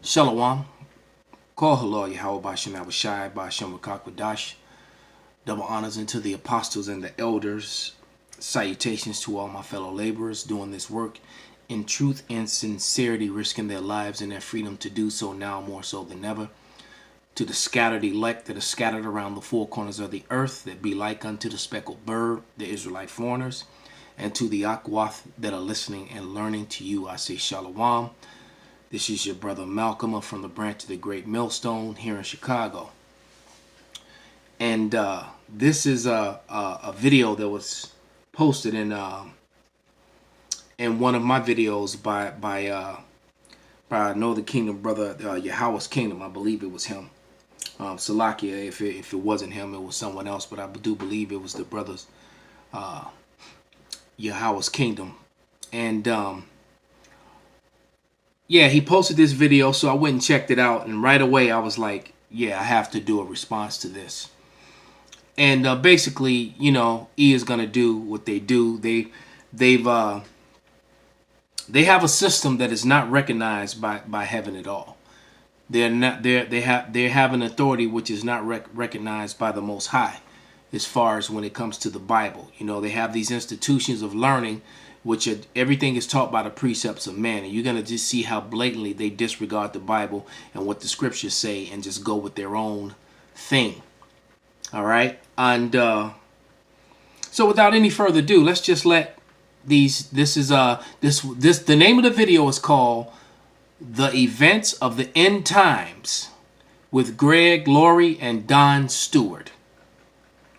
Shalom. Call hello, Yahweh Bashem Abishai, Bashem Rakakwadash. Double honors unto the apostles and the elders. Salutations to all my fellow laborers doing this work in truth and sincerity, risking their lives and their freedom to do so now more so than ever. To the scattered elect that are scattered around the four corners of the earth, that be like unto the speckled bird, the Israelite foreigners. And to the Akwath that are listening and learning to you, I say Shalom. This is your brother Malcolm from the branch of the Great Millstone here in Chicago. And this is a video that was posted in one of my videos by Northern Kingdom brother Yahweh's Kingdom. I believe it was him. Salakia, if it wasn't him, it was someone else. But I do believe it was the brothers Yahweh's Kingdom. And yeah, he posted this video, so I went and checked it out, and right away I was like, yeah, I have to do a response to this. And basically, you know, E is gonna do what they do. They have a system that is not recognized by heaven at all. They have an authority which is not recognized by the Most High, as far as when it comes to the Bible. You know, they have these institutions of learning, which everything is taught by the precepts of man, and you're going to just see how blatantly they disregard the Bible and what the scriptures say and just go with their own thing. All right, and so without any further ado, let's just let these. The name of the video is called "The Events of the End Times" with Greg Laurie and Don Stewart.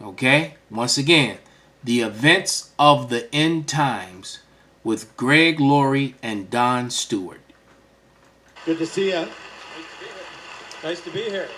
Okay, once again. The Events of the End Times with Greg Laurie and Don Stewart. Good to see you. Nice to be here.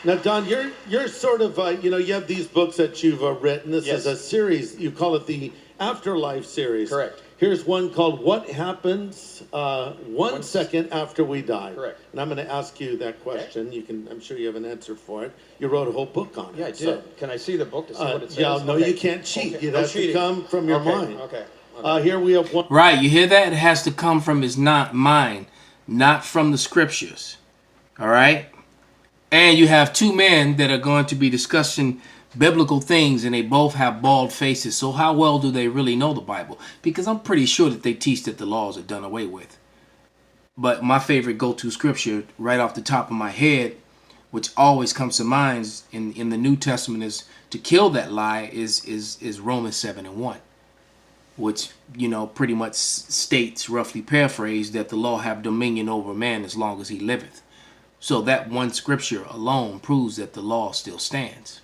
Now, Don, you're sort of, you know, you have these books that you've written. This Yes. is a series. You call it the Afterlife series. Correct. Here's one called What Happens 1 Second After We Die. Correct. And I'm going to ask you that question. You can, I'm sure you have an answer for it. You wrote a whole book on it. Yeah, I did. So, Can I see the book to see what it says? yeah, no, Okay. you can't cheat. Okay. You'd No have cheating. to come from your mind. Okay. Here we have one. Right, you hear that? It has to come from his mind, not from the scriptures. All right? And you have two men that are going to be discussing biblical things, and they both have bald faces. So how well do they really know the Bible? Because I'm pretty sure that they teach that the laws are done away with. But my favorite go-to scripture right off the top of my head, which always comes to mind in the New Testament, is to kill that lie is Romans 7:1, which, you know, pretty much states, roughly paraphrased, that the law have dominion over man as long as he liveth. So that one scripture alone proves that the law still stands.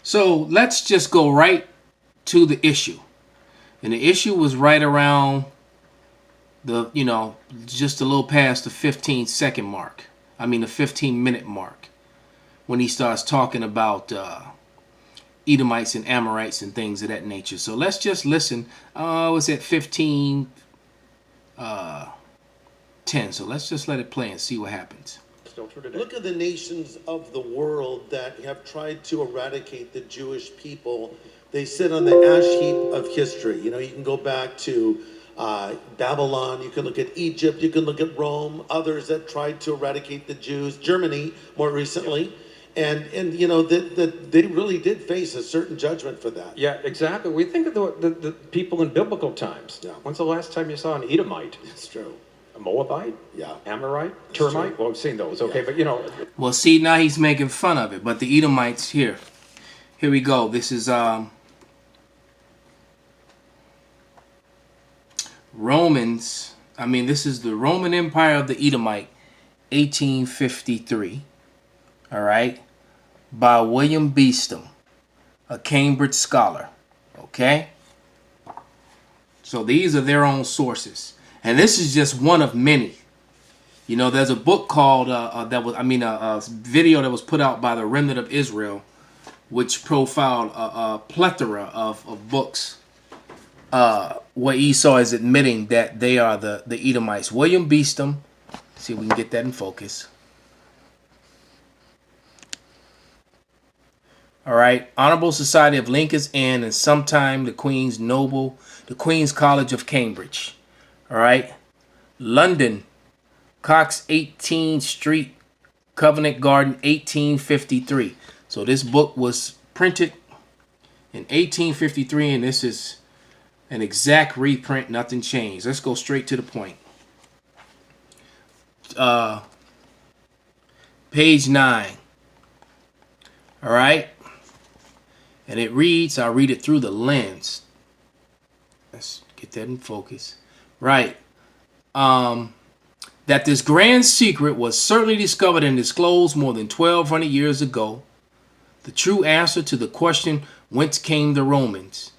So let's just go right to the issue. And the issue was right around the, you know, just a little past the 15-second mark. I mean, the 15-minute mark, when he starts talking about Edomites and Amorites and things of that nature. So let's just listen. It was at 15:10. So let's just let it play and see what happens. Still true today. Look at the nations of the world that have tried to eradicate the Jewish people. They sit on the ash heap of history. You know, you can go back to Babylon, you can look at Egypt, you can look at Rome, others that tried to eradicate the Jews, Germany more recently. And you know, that they really did face a certain judgment for that. Yeah, exactly. We think of the people in biblical times. Yeah. When's the last time you saw an Edomite? It's true. A Moabite? Yeah. Amorite? true. Termite? Well, I've seen those. Okay, Yeah. but you know, Well, see, now he's making fun of it. But the Edomites, here we go. This is Romans. I mean, this is the Roman Empire of the Edomite, 1853. All right, by William Beeston, a Cambridge scholar. Okay, so these are their own sources, and this is just one of many. You know, there's a book called a video that was put out by the Remnant of Israel, which profiled a plethora of books where Esau is admitting that they are the Edomites. William Beeston. See if we can get that in focus. All right, Honorable Society of Lincoln's Inn, and sometime the Queen's College of Cambridge. All right, London, Cox 18th Street, Covent Garden, 1853. So this book was printed in 1853, and this is an exact reprint. Nothing changed. Let's go straight to the point. Page 9. All right. And it reads, I'll read it through the lens. Let's get that in focus. Right. That this grand secret was certainly discovered and disclosed more than 1,200 years ago. The true answer to the question, whence came the Romans,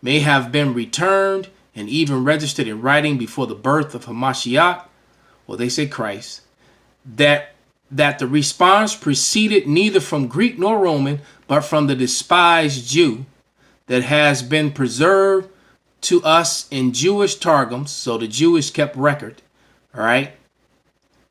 may have been returned and even registered in writing before the birth of Hamashiach, or they say Christ, that the response proceeded neither from Greek nor Roman, but from the despised Jew, that has been preserved to us in Jewish targums, so the Jewish kept record, all right,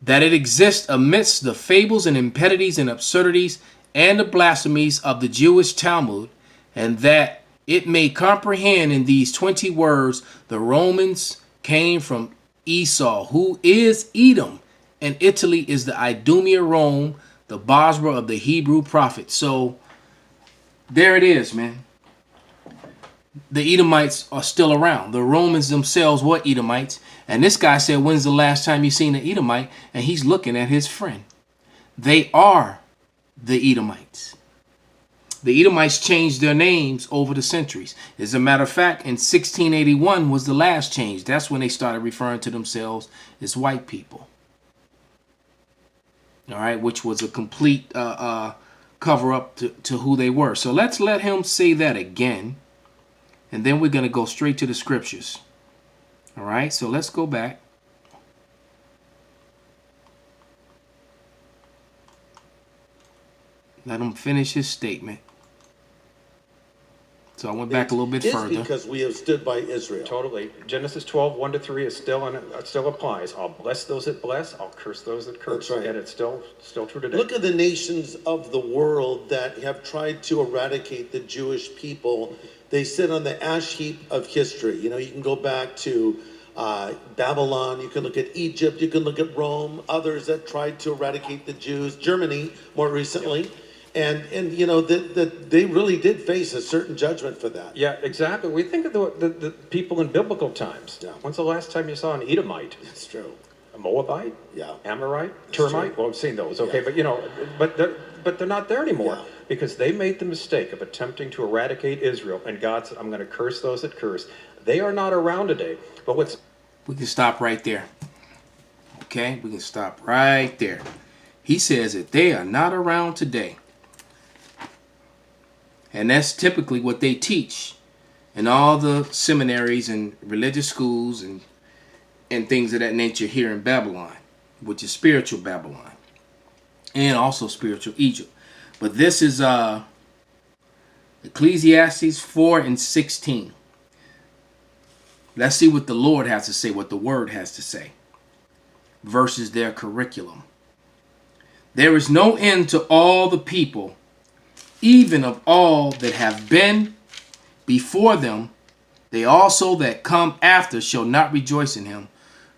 that it exists amidst the fables and impieties and absurdities and the blasphemies of the Jewish Talmud, and that it may comprehend in these 20 words, the Romans came from Esau, who is Edom, and Italy is the Idumea Rome, the Bosra of the Hebrew prophet. So there it is, man. The Edomites are still around. The Romans themselves were Edomites. And this guy said, when's the last time you seen an Edomite? And he's looking at his friend. They are the Edomites. The Edomites changed their names over the centuries. As a matter of fact, in 1681 was the last change. That's when they started referring to themselves as white people. All right, which was a complete cover up to who they were. So let's let him say that again. And then we're going to go straight to the scriptures. All right, so let's go back. Let him finish his statement. So I went back a little bit further. Because we have stood by Israel. Totally. Genesis 12, 1-3 is still applies. I'll bless those that bless. I'll curse those that curse. That's right. And it's still true today. Look at the nations of the world that have tried to eradicate the Jewish people. They sit on the ash heap of history. You know, you can go back to Babylon. You can look at Egypt. You can look at Rome. Others that tried to eradicate the Jews. Germany, more recently. Yep. And you know, that they really did face a certain judgment for that. Yeah, exactly. We think of the people in biblical times. Yeah. When's the last time you saw an Edomite? It's true. A Moabite? Yeah. Amorite? It's Termite? true. Well, I've seen those. Okay, Yeah. but you know, but they're not there anymore. Yeah. Because they made the mistake of attempting to eradicate Israel, and God said, I'm going to curse those that curse. They are not around today. But we can stop right there. Okay, we can stop right there. He says that they are not around today. And that's typically what they teach in all the seminaries and religious schools and things of that nature here in Babylon, which is spiritual Babylon and also spiritual Egypt. But this is Ecclesiastes 4:16. Let's see what the Lord has to say, what the Word has to say, versus their curriculum. There is no end to all the people, even of all that have been before them. They also that come after shall not rejoice in him.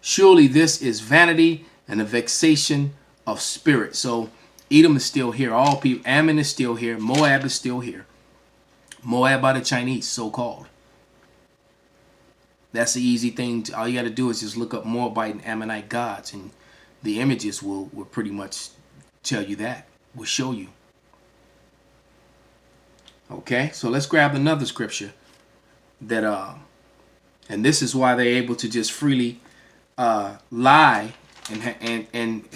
Surely this is vanity and a vexation of spirit. So Edom is still here. All people. Ammon is still here. Moab is still here. Moab are the Chinese, so-called. That's the easy thing. All you got to do is just look up Moabite and Ammonite gods, and the images will pretty much tell you that. Will show you. Okay, so let's grab another scripture that and this is why they're able to just freely lie and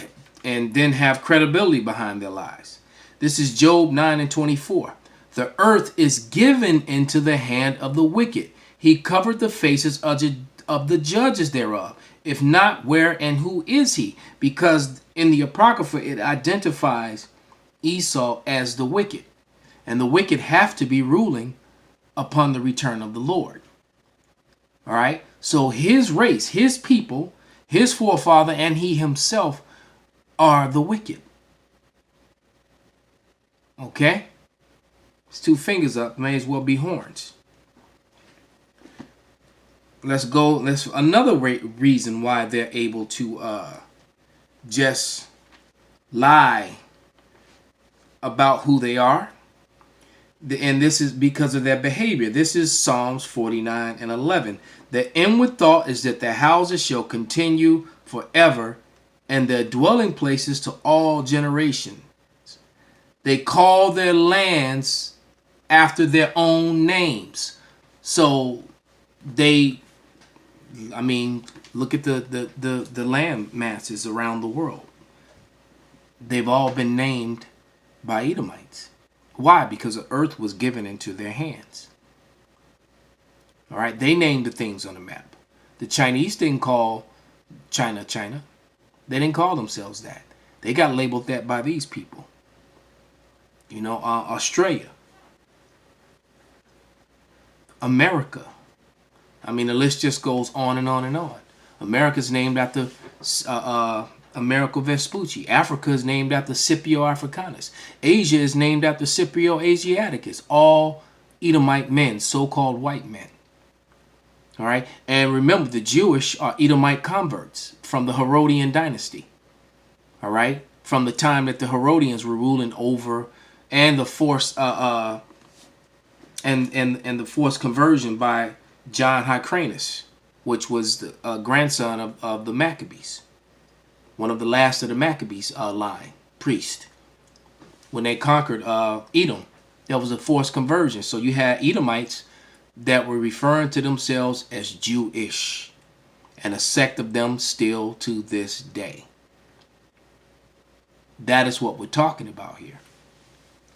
then have credibility behind their lies. This is Job 9:24. The earth is given into the hand of the wicked. He covered the faces of the judges thereof. If not, where and who is he? Because in the Apocrypha, it identifies Esau as the wicked. And the wicked have to be ruling upon the return of the Lord. All right. So his race, his people, his forefather, and he himself are the wicked. Okay. It's two fingers up. May as well be horns. Let's go. Another reason why they're able to just lie about who they are. And this is because of their behavior. This is Psalms 49 and 11. The inward thought is that their houses shall continue forever, and their dwelling places to all generations. They call their lands after their own names. So they, I mean, look at the land masses around the world. They've all been named by Edomites. Why? Because the earth was given into their hands. All right, they named the things on the map. The Chinese didn't call China, China. They didn't call themselves that. They got labeled that by these people. You know, Australia, America. I mean, the list just goes on and on and on. America's named after Americo Vespucci. Africa is named after Scipio Africanus. Asia is named after Scipio Asiaticus. All Edomite men, so-called white men. All right, and remember, the Jewish are Edomite converts from the Herodian dynasty. All right, from the time that the Herodians were ruling over, and the forced and the forced conversion by John Hyrcanus, which was the grandson of the Maccabees, one of the last of the Maccabees line, priest. When they conquered Edom, there was a forced conversion. So you had Edomites that were referring to themselves as Jewish, and a sect of them still to this day. That is what we're talking about here.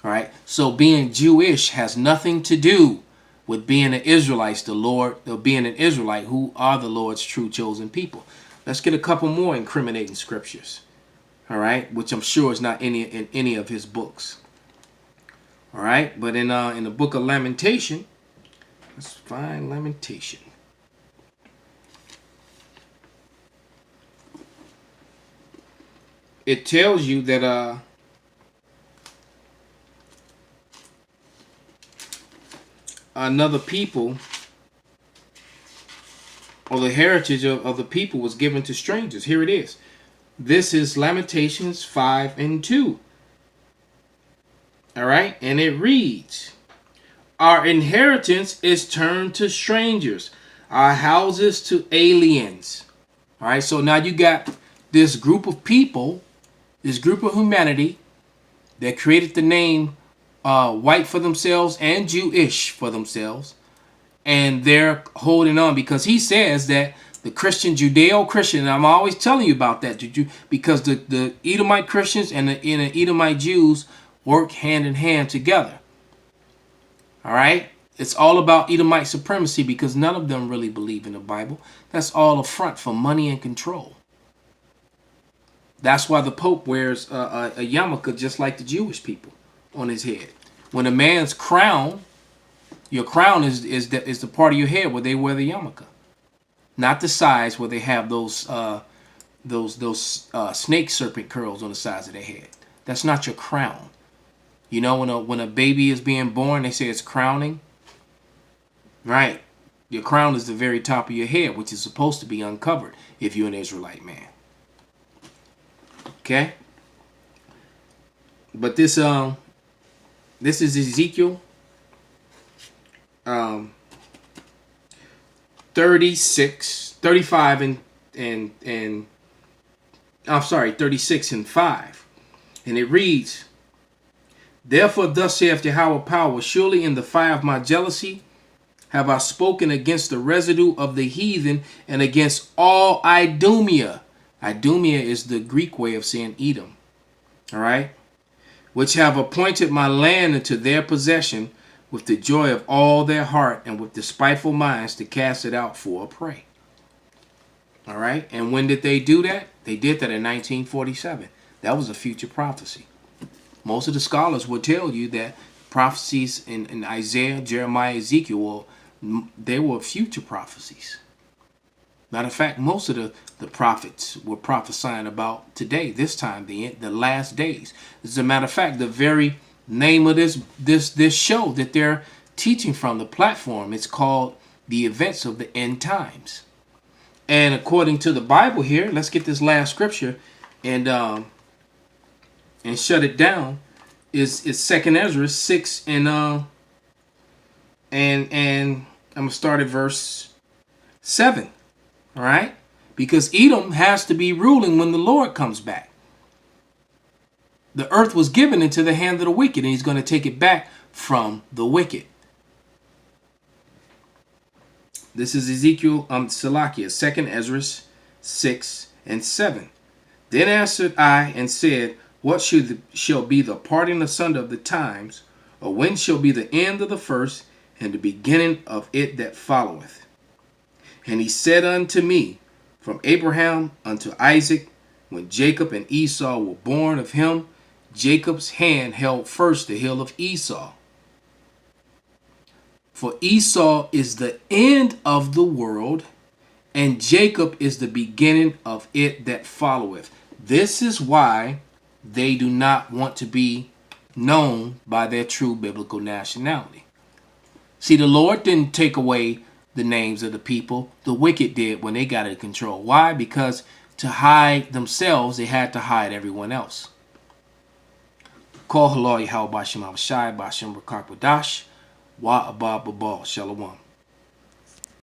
All right. So being Jewish has nothing to do with being an Israelite, being an Israelite, who are the Lord's true chosen people. Let's get a couple more incriminating scriptures. All right, which I'm sure is not in any of his books. All right, but in the book of Lamentation, let's find Lamentation. It tells you that another people, or the heritage of the people, was given to strangers. Here it is. This is Lamentations 5 and 2. All right, and it reads, our inheritance is turned to strangers, our houses to aliens. All right, so now you got this group of people, this group of humanity that created the name white for themselves and Jewish for themselves, and they're holding on because he says that the Christian, Judeo-Christian, and I'm always telling you about that, because the Edomite Christians and the Edomite Jews work hand in hand together. All right? It's all about Edomite supremacy because none of them really believe in the Bible. That's all a front for money and control. That's why the Pope wears a yarmulke just like the Jewish people on his head. When a man's crown, your crown is the part of your head where they wear the yarmulke, not the sides where they have those snake serpent curls on the sides of their head. That's not your crown. You know, when a baby is being born, they say it's crowning. Right. Your crown is the very top of your head, which is supposed to be uncovered if you're an Israelite man. Okay. But this is Ezekiel 35 and I'm sorry, 36 and 5. And it reads, therefore thus saith Yahweh power, surely in the fire of my jealousy have I spoken against the residue of the heathen and against all Idumea. Idumea is the Greek way of saying Edom. All right. Which have appointed my land into their possession with the joy of all their heart and with despiteful minds to cast it out for a prey. All right. And when did they do that? They did that in 1947. That was a future prophecy. Most of the scholars will tell you that prophecies in Isaiah, Jeremiah, Ezekiel, they were future prophecies. Matter of fact, most of the prophets were prophesying about today, this time, the last days. As a matter of fact, the very name of this show that they're teaching from, the platform, it's called The Events of the End Times. And according to the Bible here, let's get this last scripture. and shut it down is Second Ezra 6 and I'm gonna start at verse 7. All right, because Edom has to be ruling when the Lord comes back. The earth was given into the hand of the wicked, and he's going to take it back from the wicked. This is Ezekiel, Salakia, 2 Ezra 6 and 7. Then answered I and said, what shall be the parting asunder of the times, or when shall be the end of the first, and the beginning of it that followeth? And he said unto me, from Abraham unto Isaac, when Jacob and Esau were born of him, Jacob's hand held first the heel of Esau. For Esau is the end of the world, and Jacob is the beginning of it that followeth. This is why they do not want to be known by their true biblical nationality. See, the Lord didn't take away the names of the people. The wicked did when they got in control. Why? Because to hide themselves, they had to hide everyone else. Call Halal Yahweh Bashem Avashai Bashem Rakak Wadash Wa Abba Babal Shalom.